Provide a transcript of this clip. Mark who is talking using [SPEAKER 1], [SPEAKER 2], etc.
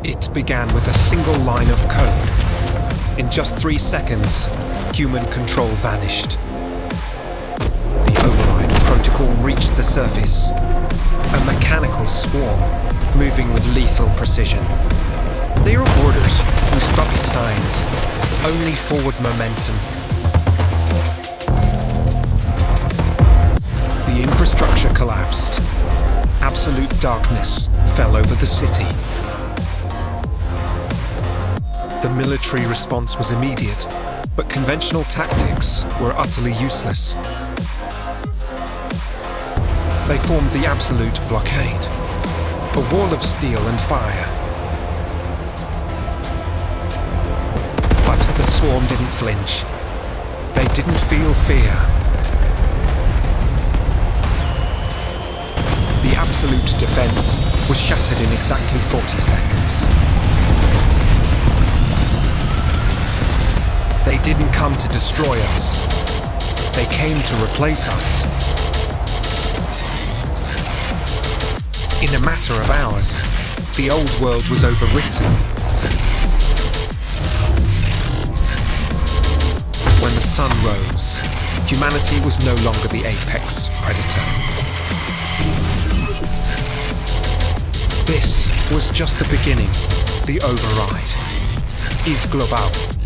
[SPEAKER 1] It began with a single line of code. In just 3 seconds, human control vanished. The override protocol reached the surface. A mechanical swarm, moving with lethal precision. They are orders, whose stop signs, only forward momentum. The infrastructure collapsed. Absolute darkness fell over the city. The military response was immediate, but conventional tactics were utterly useless. They formed the absolute blockade, a wall of steel and fire. But the swarm didn't flinch. They didn't feel fear. The absolute defense was shattered in exactly 40 seconds. They didn't come to destroy us. They came to replace us. In a matter of hours, the old world was overwritten. When the sun rose, humanity was no longer the apex predator. This was just the beginning. The override is global.